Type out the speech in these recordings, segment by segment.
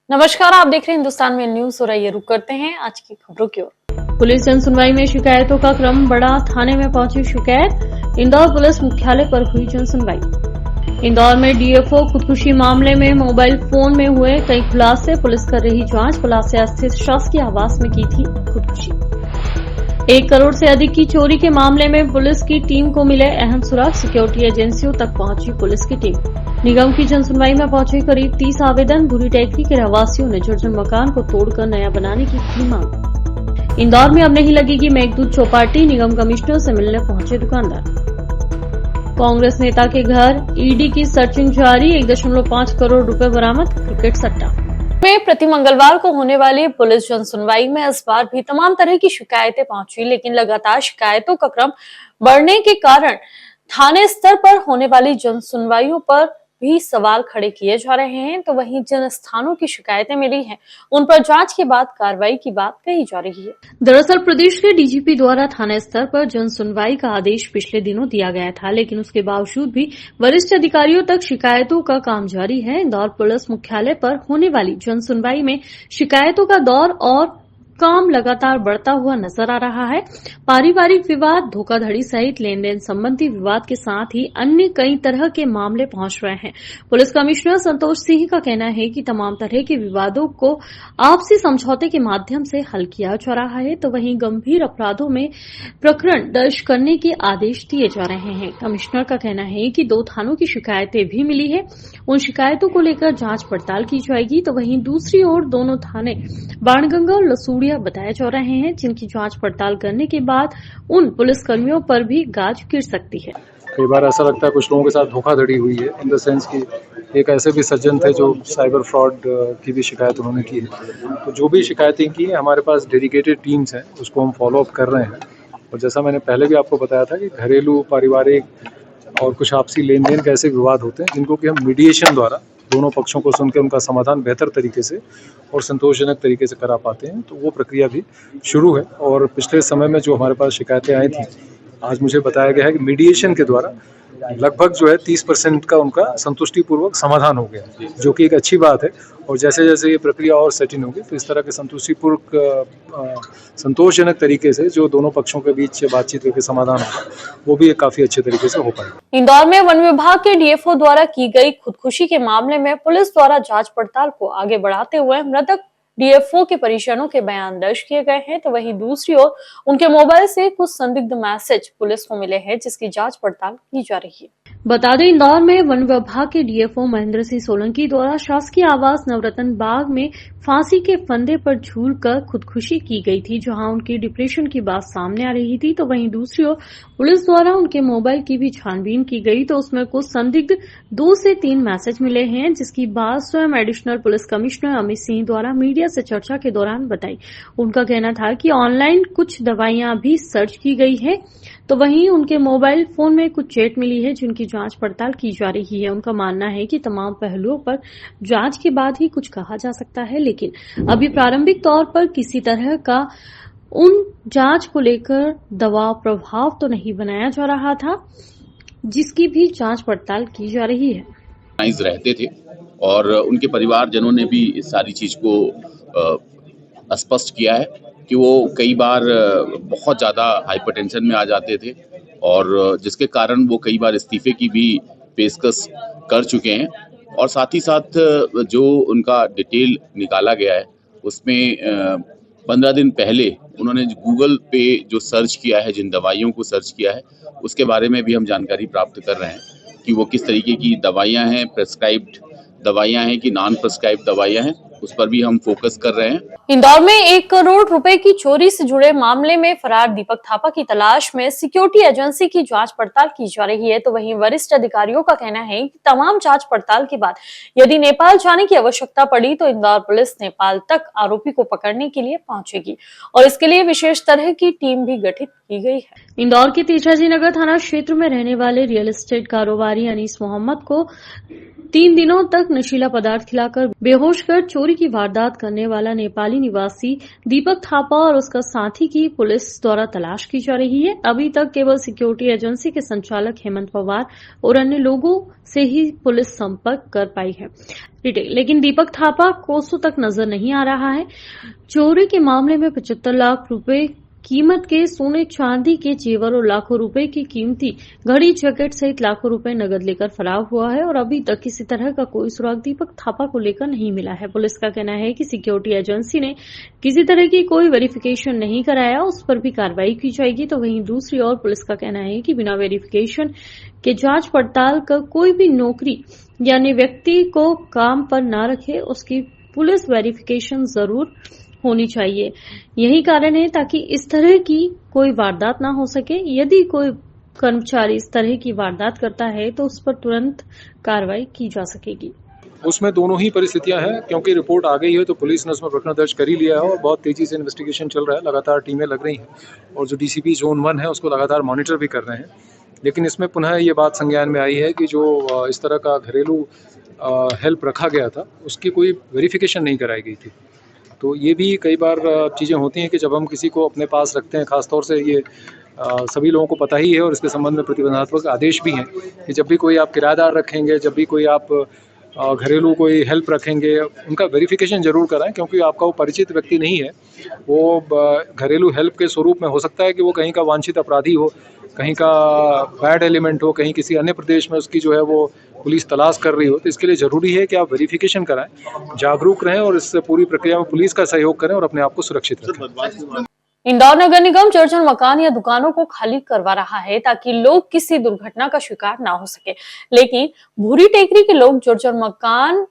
नमस्कार, आप देख रहे हैं हिंदुस्तान में न्यूज और आइए रुक करते हैं आज की खबरों की ओर। पुलिस जनसुनवाई में शिकायतों का क्रम बढ़ा, थाने में पहुंची शिकायत। इंदौर पुलिस मुख्यालय पर हुई जनसुनवाई। इंदौर में डीएफओ खुदकुशी मामले में मोबाइल फोन में हुए कई खुलासे, पुलिस कर रही जांच। पलासिया स्थित शासकीय आवास में की थी खुदकुशी। 1 करोड़ से अधिक की चोरी के मामले में पुलिस की टीम को मिले अहम सुराग, सिक्योरिटी एजेंसियों तक पहुंची पुलिस की टीम। निगम की जनसुनवाई में पहुंचे करीब 30 आवेदन। भूरी टेकरी के रहवासियों ने जर्जर मकान को तोड़कर नया बनाने की की मांग। इंदौर में अब नहीं लगेगी मेघदूत चौपाटी, निगम कमिश्नर से मिलने पहुंचे दुकानदार। कांग्रेस नेता के घर ईडी की सर्चिंग जारी, 1.5 करोड़ रुपए बरामद। क्रिकेट सट्टा में प्रति मंगलवार को होने वाली पुलिस जनसुनवाई में इस बार भी तमाम तरह की शिकायतें पहुंची, लेकिन लगातार शिकायतों का क्रम बढ़ने के कारण थाने स्तर पर होने वाली जनसुनवाइयों पर भी सवाल खड़े किए जा रहे हैं। तो वहीं जिन स्थानों की शिकायतें मिली हैं, उन पर जांच के बाद कार्रवाई की बात कही जा रही है। दरअसल प्रदेश के डीजीपी द्वारा थाना स्तर पर जनसुनवाई का आदेश पिछले दिनों दिया गया था, लेकिन उसके बावजूद भी वरिष्ठ अधिकारियों तक शिकायतों का काम जारी है। इंदौर पुलिस मुख्यालय पर होने वाली जनसुनवाई में शिकायतों का दौर और काम लगातार बढ़ता हुआ नजर आ रहा है। पारिवारिक विवाद, धोखाधड़ी सहित लेन देन संबंधी विवाद के साथ ही अन्य कई तरह के मामले पहुंच रहे हैं। पुलिस कमिश्नर संतोष सिंह का कहना है कि तमाम तरह के विवादों को आपसी समझौते के माध्यम से हल किया जा रहा है। तो वहीं गंभीर अपराधों में प्रकरण दर्ज करने के आदेश दिए जा रहे हैं। कमिश्नर का कहना है कि 2 थानों की शिकायतें भी मिली है, उन शिकायतों को लेकर जांच पड़ताल की जाएगी। तो वहीं दूसरी ओर दोनों थाने बाणगंगा और लसूड़िया बताए जा रहे हैं, जिनकी जांच पड़ताल करने के बाद उन पुलिसकर्मियों पर भी गाज गिर सकती है। कई बार ऐसा लगता है कुछ लोगों के साथ धोखाधड़ी हुई है, इन द सेंस कि एक ऐसे भी सज्जन थे जो साइबर फ्रॉड की भी शिकायत उन्होंने की है। तो जो भी शिकायतें की हैं, हमारे पास डेडिकेटेड टीम्स हैं, उसको हम फॉलो अप कर रहे हैं। और जैसा मैंने पहले भी आपको बताया था कि घरेलू, पारिवारिक और कुछ आपसी लेन देन के ऐसे विवाद होते हैं जिनको कि हम मीडिएशन द्वारा दोनों पक्षों को सुनकर उनका समाधान बेहतर तरीके से और संतोषजनक तरीके से करा पाते हैं। तो वो प्रक्रिया भी शुरू है। और पिछले समय में जो हमारे पास शिकायतें आई थी, आज मुझे बताया गया है कि मीडिएशन के द्वारा लगभग जो है 30% का उनका संतुष्टिपूर्वक समाधान हो गया, जो कि एक अच्छी बात है। और जैसे जैसे ये प्रक्रिया और सेटिंग होगी, तो इस तरह के संतुष्टिपूर्वक संतोषजनक तरीके से जो दोनों पक्षों के बीच बातचीत करके समाधान होगा, वो भी एक काफी अच्छे तरीके से हो पाएगा। इंदौर में वन विभाग के डीएफओ द्वारा की गई खुदकुशी के मामले में पुलिस द्वारा जांच पड़ताल को आगे बढ़ाते हुए मृतक डीएफओ के परिजनों के बयान दर्ज किए गए हैं। तो वहीं दूसरी ओर उनके मोबाइल से कुछ संदिग्ध मैसेज पुलिस को मिले हैं, जिसकी जांच पड़ताल की जा रही है। बता दें, इंदौर में वन विभाग के डीएफओ महेंद्र सिंह सोलंकी द्वारा शासकीय आवास नवरत्न बाग में फांसी के फंदे पर झूलकर खुदकुशी की गई थी, जहां उनकी डिप्रेशन की बात सामने आ रही थी। तो वहीं दूसरी ओर पुलिस द्वारा उनके मोबाइल की भी छानबीन की गई, तो उसमें कुछ संदिग्ध 2 से 3 मैसेज मिले हैं, जिसकी बात स्वयं additional police commissioner Amit Singh द्वारा मीडिया से चर्चा के दौरान बताई। उनका कहना था कि ऑनलाइन कुछ दवाइयां भी सर्च की गई है। तो वहीं उनके मोबाइल फोन में कुछ चैट मिली है, जिनकी जांच पड़ताल की जा रही है। उनका मानना है कि तमाम पहलुओं पर जांच के बाद ही कुछ कहा जा सकता है, लेकिन अभी प्रारंभिक तौर पर किसी तरह का उन जांच को लेकर दबाव प्रभाव तो नहीं बनाया जा रहा था, जिसकी भी जांच पड़ताल की जा रही है। रहते थे और उनके परिवारजनों ने भी इस सारी चीज को स्पष्ट किया है कि वो कई बार बहुत ज़्यादा हाइपरटेंशन में आ जाते थे और जिसके कारण वो कई बार इस्तीफे की भी पेशकश कर चुके हैं। और साथ ही साथ जो उनका डिटेल निकाला गया है, उसमें 15 दिन पहले उन्होंने गूगल पे जो सर्च किया है, जिन दवाइयों को सर्च किया है, उसके बारे में भी हम जानकारी प्राप्त कर रहे हैं कि वो किस तरीके की दवाइयाँ हैं, प्रेस्क्राइब्ड दवाइयाँ हैं कि नॉन प्रेस्क्राइब्ड दवाइयाँ हैं, उस पर भी हम फोकस कर रहे हैं। इंदौर में 1 करोड़ रुपए की चोरी से जुड़े मामले में फरार दीपक थापा की तलाश में सिक्योरिटी एजेंसी की जांच पड़ताल की जा रही है। तो वहीं वरिष्ठ अधिकारियों का कहना है कि तमाम जांच पड़ताल के बाद यदि नेपाल जाने की आवश्यकता पड़ी तो इंदौर पुलिस नेपाल तक आरोपी को पकड़ने के लिए पहुंचेगी और इसके लिए विशेष तरह की टीम भी गठित की गई है। इंदौर के तेजाजी नगर थाना क्षेत्र में रहने वाले रियल एस्टेट कारोबारी अनीस मोहम्मद को 3 दिनों तक नशीला पदार्थ खिलाकर बेहोश कर चोरी की वारदात करने वाला नेपाली निवासी दीपक थापा और उसका साथी की पुलिस द्वारा तलाश की जा रही है। अभी तक केवल सिक्योरिटी एजेंसी के संचालक हेमंत पवार और अन्य लोगों से ही पुलिस संपर्क कर पाई है, लेकिन दीपक थापा कोसों तक नजर नहीं आ रहा है। चोरी के मामले में 75 लाख रुपए कीमत के सोने चांदी के जेवर और लाखों रुपए की कीमती घड़ी जैकेट सहित लाखों रुपए नगद लेकर फरार हुआ है और अभी तक किसी तरह का कोई सुराग दीपक थापा को लेकर नहीं मिला है। पुलिस का कहना है कि सिक्योरिटी एजेंसी ने किसी तरह की कोई वेरिफिकेशन नहीं कराया, उस पर भी कार्रवाई की जाएगी। तो वहीं दूसरी ओर पुलिस का कहना है कि बिना वेरिफिकेशन के जांच पड़ताल कर कोई भी नौकरी यानी व्यक्ति को काम पर न रखे, उसकी पुलिस वेरिफिकेशन जरूर होनी चाहिए। यही कारण है ताकि इस तरह की कोई वारदात ना हो सके। यदि कोई कर्मचारी इस तरह की वारदात करता है तो उस पर तुरंत कार्रवाई की जा सकेगी। उसमें दोनों ही परिस्थितियां हैं, क्योंकि रिपोर्ट आ गई है तो पुलिस ने उसमें प्रकरण दर्ज कर ही लिया है और बहुत तेजी से इन्वेस्टिगेशन चल रहा है। लगातार टीमें लग रही हैं और जो डीसीपी जोन 1 है उसको लगातार मॉनिटर भी कर रहे हैं। लेकिन इसमें पुनः ये बात संज्ञान में आई है कि जो इस तरह का घरेलू हेल्प रखा गया था उसकी कोई वेरिफिकेशन नहीं कराई गई थी। तो ये भी कई बार चीज़ें होती हैं कि जब हम किसी को अपने पास रखते हैं, खासतौर से ये सभी लोगों को पता ही है और इसके संबंध में प्रतिबंधात्मक आदेश भी हैं कि जब भी कोई आप किराएदार रखेंगे, जब भी कोई आप घरेलू कोई हेल्प रखेंगे, उनका वेरिफिकेशन जरूर कराएं, क्योंकि आपका वो परिचित व्यक्ति नहीं है। वो घरेलू हेल्प के स्वरूप में हो सकता है कि वो कहीं का वांछित अपराधी हो, कहीं का बैड एलिमेंट हो, कहीं किसी अन्य प्रदेश में उसकी जो है वो पुलिस तलाश कर रही हो। तो इसके लिए ज़रूरी है कि आप वेरिफिकेशन कराएं, जागरूक रहें और इस पूरी प्रक्रिया में पुलिस का सहयोग करें और अपने आप को सुरक्षित रखें। इंदौर नगर निगम जर्जर मकान या दुकानों को खाली करवा रहा है ताकि लोग किसी दुर्घटना का शिकार ना हो सके, लेकिन भूरी टेकरी के लोग जर्जर मकान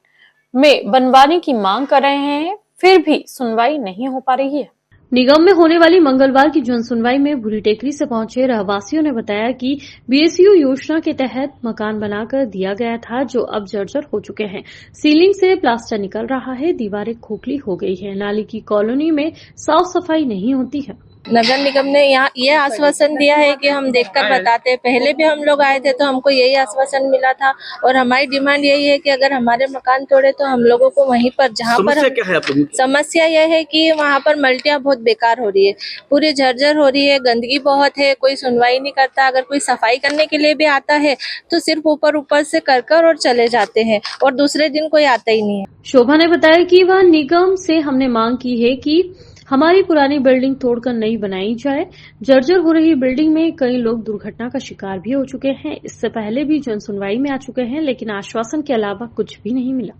में बनवाने की मांग कर रहे हैं, फिर भी सुनवाई नहीं हो पा रही है। निगम में होने वाली मंगलवार की जन सुनवाई में भूरी टेकरी से पहुंचे रहवासियों ने बताया कि बीएसयू योजना के तहत मकान बनाकर दिया गया था, जो अब जर्जर हो चुके हैं। सीलिंग से प्लास्टर निकल रहा है, दीवारें खोखली हो गई है, नाली की कॉलोनी में साफ सफाई नहीं होती है। नगर निगम ने यहाँ ये आश्वासन दिया है कि हम देखकर बताते हैं। पहले भी हम लोग आए थे तो हमको यही आश्वासन मिला था और हमारी डिमांड यही है कि अगर हमारे मकान तोड़े तो हम लोगों को वहीं पर जहाँ पर समस्या क्या है आप लोगों की? समस्या यह है कि वहाँ पर मल्टियाँ बहुत बेकार हो रही है, पूरी झरझर हो रही है, गंदगी बहुत है, कोई सुनवाई नहीं करता। अगर कोई सफाई करने के लिए भी आता है तो सिर्फ ऊपर से कर और चले जाते हैं और दूसरे दिन कोई आता ही नहीं है। शोभा ने बताया कि वह निगम से हमने मांग की है कि हमारी पुरानी बिल्डिंग तोड़कर नई बनाई जाए। जर्जर हो रही बिल्डिंग में कई लोग दुर्घटना का शिकार भी हो चुके हैं। इससे पहले भी जन सुनवाई में आ चुके हैं, लेकिन आश्वासन के अलावा कुछ भी नहीं मिला।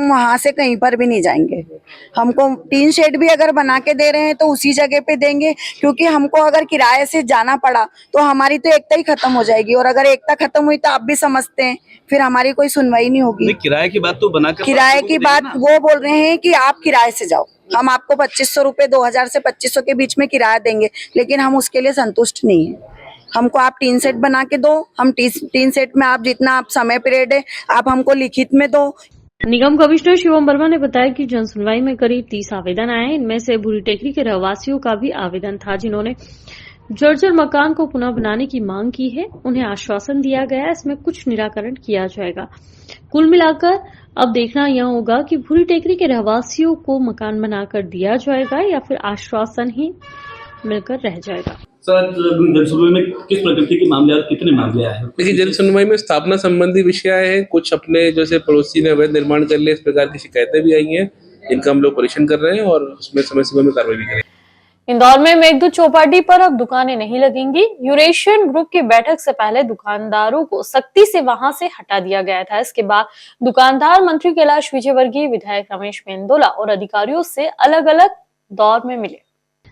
वहाँ से कहीं पर भी नहीं जाएंगे। हमको टीन शेड भी अगर बना के दे रहे हैं तो उसी जगह पे देंगे, क्योंकि हमको अगर किराए से जाना पड़ा तो हमारी तो एकता ही खत्म हो जाएगी और अगर एकता खत्म हुई तो आप भी समझते हैं फिर हमारी कोई सुनवाई नहीं होगी। किराए की बात तो बनाकर किराए की बात वो बोल रहे हैं कि आप किराए से जाओ, हम आपको 2500 रुपए 2000 से 2500 के बीच में किराया देंगे, लेकिन हम उसके लिए संतुष्ट नहीं है। हमको आप टीन सेट बना के दो, हम टीन सेट में आप जितना आप समय पीरियड है आप हमको लिखित में दो। निगम कमिश्नर शिवम वर्मा ने बताया कि जन सुनवाई में करीब 30 आवेदन आए। इनमें से भूरी टेकरी के रहवासियों का भी आवेदन था, जिन्होंने जर्जर मकान को पुनः बनाने की मांग की है। उन्हें आश्वासन दिया गया, इसमें कुछ निराकरण किया जाएगा। कुल मिलाकर अब देखना यह होगा कि भूरी टेकरी के रहवासियों को मकान बनाकर दिया जाएगा या फिर आश्वासन ही मिलकर रह जाएगा। सर, जन सुनवाई में किस प्रकृति के मामले और कितने मामले आए हैं? देखिए, जन सुनवाई में स्थापना संबंधी विषय आए हैं, कुछ अपने जैसे पड़ोसी ने अवैध निर्माण कर लिया, इस प्रकार की शिकायतें भी आई हैं, इनका हम लोग परीक्षण कर रहे हैं और उसमें समय सीमा में कार्रवाई भी करेंगे। इंदौर में मेघदूत चौपाटी पर अब दुकानें नहीं लगेंगी। यूरेशियन ग्रुप की बैठक से पहले दुकानदारों को सख्ती से वहां से हटा दिया गया था। इसके बाद दुकानदार मंत्री कैलाश विजयवर्गीय, विधायक रमेश मेंदोला और अधिकारियों से अलग अलग दौर में मिले।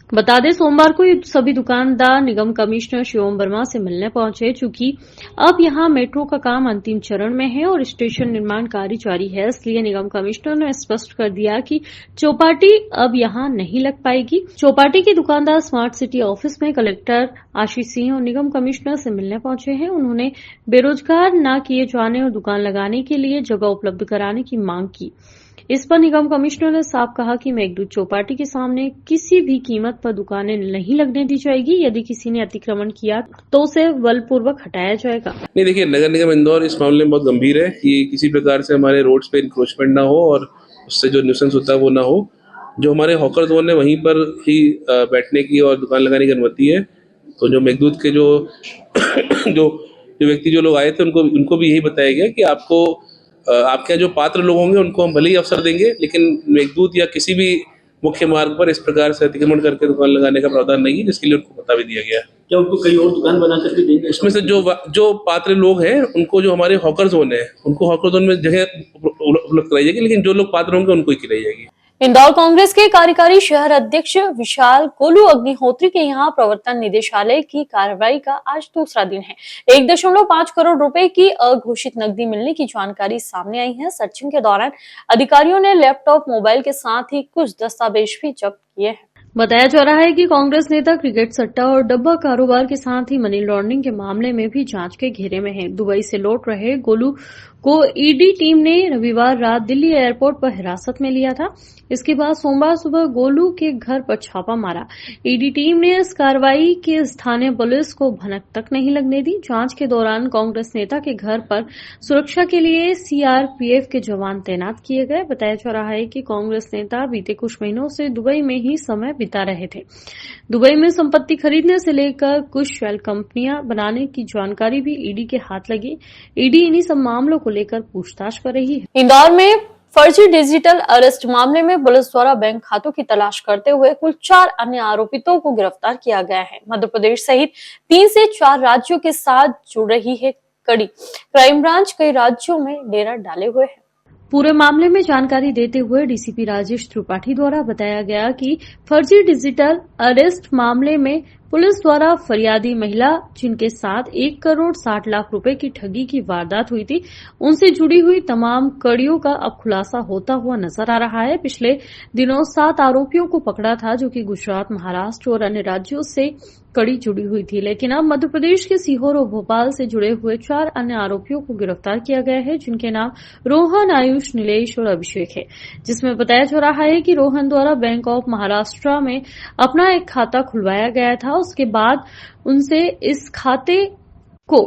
बता दें, सोमवार को ये सभी दुकानदार निगम कमिश्नर शिवम वर्मा से मिलने पहुंचे। चूंकि अब यहां मेट्रो का काम अंतिम चरण में है और स्टेशन निर्माण कार्य जारी है, इसलिए निगम कमिश्नर ने स्पष्ट कर दिया कि चौपाटी अब यहां नहीं लग पाएगी। चौपाटी के दुकानदार स्मार्ट सिटी ऑफिस में कलेक्टर आशीष सिंह और निगम कमिश्नर से मिलने पहुंचे हैं। उन्होंने बेरोजगार न किए जाने और दुकान लगाने के लिए जगह उपलब्ध कराने की मांग की। इस पर निगम कमिश्नर ने साफ कहा कि मेघदूत चौपाटी के सामने किसी भी कीमत पर दुकानें नहीं लगने दी जाएगी। यदि किसी ने अतिक्रमण किया तो उसे बलपूर्वक हटाया जाएगा। नहीं, देखिए, नगर निगम इंदौर इस मामले में बहुत गंभीर है कि किसी प्रकार से हमारे रोड्स पे इंक्रोचमेंट ना हो और उससे जो न्यूसेंस होता है वो ना हो। जो हमारे हॉकर जोन है वहीं पर ही बैठने की और दुकान लगाने की अनुमति है। तो जो मेघदूत के जो व्यक्ति जो लोग आए थे उनको भी यही बताया गया कि आपको आपके यहाँ जो पात्र लोग होंगे उनको हम भले ही अवसर देंगे, लेकिन मेघदूत या किसी भी मुख्य मार्ग पर इस प्रकार से अतिक्रमण करके दुकान लगाने का प्रावधान नहीं है, जिसके लिए उनको बता भी दिया गया है। क्या उनको कहीं और दुकान बना करके देंगे? इसमें से जो पात्र लोग हैं उनको, जो हमारे हॉकर जोन है, उनको हॉकर जोन में जगह उपलब्ध कराई जाएगी, लेकिन जो लोग पात्र होंगे उनको ही खिलाई जाएगी। इंदौर कांग्रेस के कार्यकारी शहर अध्यक्ष विशाल कोलू अग्निहोत्री के यहाँ प्रवर्तन निदेशालय की कार्रवाई का आज दूसरा दिन है। 1.5 करोड़ रुपए की अघोषित नकदी मिलने की जानकारी सामने आई है। सर्चिंग के दौरान अधिकारियों ने लैपटॉप, मोबाइल के साथ ही कुछ दस्तावेज भी जब्त किए हैं। बताया जा रहा है कि कांग्रेस नेता क्रिकेट सट्टा और डब्बा कारोबार के साथ ही मनी लॉन्ड्रिंग के मामले में भी जांच के घेरे में है। दुबई से लौट रहे गोलू को ईडी टीम ने रविवार रात दिल्ली एयरपोर्ट पर हिरासत में लिया था। इसके बाद सोमवार सुबह गोलू के घर पर छापा मारा। ईडी टीम ने इस कार्रवाई के स्थानीय पुलिस को भनक तक नहीं लगने दी। जांच के दौरान कांग्रेस नेता के घर पर सुरक्षा के लिए सीआरपीएफ के जवान तैनात किए गए। बताया जा रहा है कि कांग्रेस नेता बीते कुछ महीनों से दुबई में ही समय बिता रहे थे। दुबई में संपत्ति खरीदने से लेकर कुछ शेल कंपनियां बनाने की जानकारी भी ईडी के हाथ लगी। ईडी इन्हीं सब मामलों को लेकर पूछताछ कर रही है। इंदौर में फर्जी डिजिटल अरेस्ट मामले में पुलिस द्वारा बैंक खातों की तलाश करते हुए कुल 4 अन्य आरोपितों को गिरफ्तार किया गया है। मध्य प्रदेश सहित 3 से 4 राज्यों के साथ जुड़ रही है कड़ी। क्राइम ब्रांच कई राज्यों में डेरा डाले हुए है। पूरे मामले में जानकारी देते हुए डीसीपी राजेश त्रिपाठी द्वारा बताया गया कि फर्जी डिजिटल अरेस्ट मामले में पुलिस द्वारा फरियादी महिला, जिनके साथ 1 करोड़ 60 लाख रुपए की ठगी की वारदात हुई थी, उनसे जुड़ी हुई तमाम कड़ियों का अब खुलासा होता हुआ नजर आ रहा है। पिछले दिनों 7 आरोपियों को पकड़ा था, जो कि गुजरात, महाराष्ट्र और अन्य राज्यों से कड़ी जुड़ी हुई थी, लेकिन अब मध्य प्रदेश के सीहोर और भोपाल से जुड़े हुए 4 अन्य आरोपियों को गिरफ्तार किया गया है, जिनके नाम रोहन, आयुष, नीलेश और अभिषेक है। जिसमें बताया जा रहा है कि रोहन द्वारा बैंक ऑफ महाराष्ट्र में अपना एक खाता खुलवाया गया था। उसके बाद उनसे इस खाते को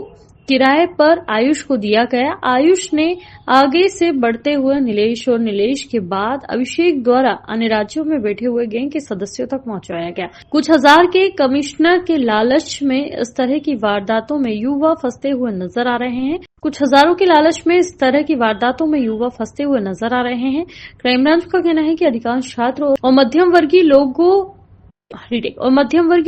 किराए पर आयुष को दिया गया। आयुष ने आगे से बढ़ते हुए नीलेश और नीलेश के बाद अभिषेक द्वारा अन्य राज्यों में बैठे हुए गैंग के सदस्यों तक पहुंचाया गया। कुछ हजार के कमिश्नर के लालच में इस तरह की वारदातों में युवा फंसते हुए नजर आ रहे हैं। कुछ हजारों के लालच में इस तरह की वारदातों में युवा फंसते हुए नजर आ रहे हैं। क्राइम ब्रांच का कहना है कि अधिकांश छात्र और मध्यम वर्गीय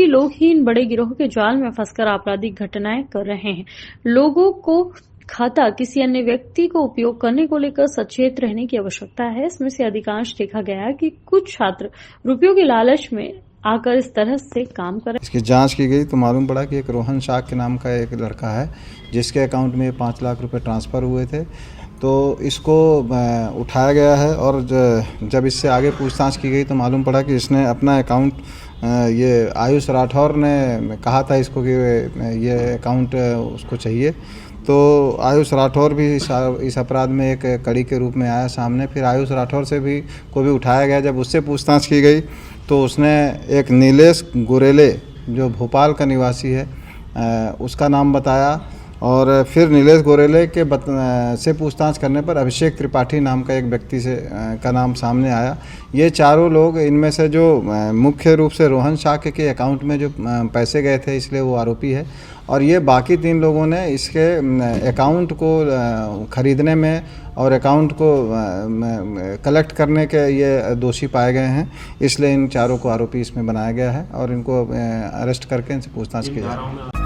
लोग ही इन बड़े गिरोह के जाल में फंसकर आपराधिक घटनाएं कर रहे हैं। लोगों को खाता किसी अन्य व्यक्ति को उपयोग करने को लेकर सचेत रहने की आवश्यकता है। इसमें से अधिकांश देखा गया कि कुछ छात्र रुपयों के लालच में आकर इस तरह से काम कर। इसकी जांच की गई तो मालूम पड़ा कि एक रोहन शाह के नाम का एक लड़का है, जिसके अकाउंट में 5 लाख रुपए ट्रांसफ़र हुए थे। तो इसको उठाया गया है और जब इससे आगे पूछताछ की गई तो मालूम पड़ा कि इसने अपना अकाउंट, ये आयुष राठौर ने कहा था इसको कि ये अकाउंट उसको चाहिए। तो आयुष राठौर भी इस अपराध में एक कड़ी के रूप में आया सामने। फिर आयुष राठौर से को भी उठाया गया। जब उससे पूछताछ की गई तो उसने एक नीलेश गोरेले, जो भोपाल का निवासी है, उसका नाम बताया। और फिर नीलेश गोरेले के से पूछताछ करने पर अभिषेक त्रिपाठी नाम का एक व्यक्ति का नाम सामने आया। ये चारों लोग, इनमें से जो मुख्य रूप से रोहन शाह के अकाउंट में जो पैसे गए थे, इसलिए वो आरोपी है। और ये बाकी 3 लोगों ने इसके अकाउंट को खरीदने में और अकाउंट को कलेक्ट करने के ये दोषी पाए गए हैं। इसलिए इन चारों को आरोपी इसमें बनाया गया है और इनको अरेस्ट करके इनसे पूछताछ की जा रही है।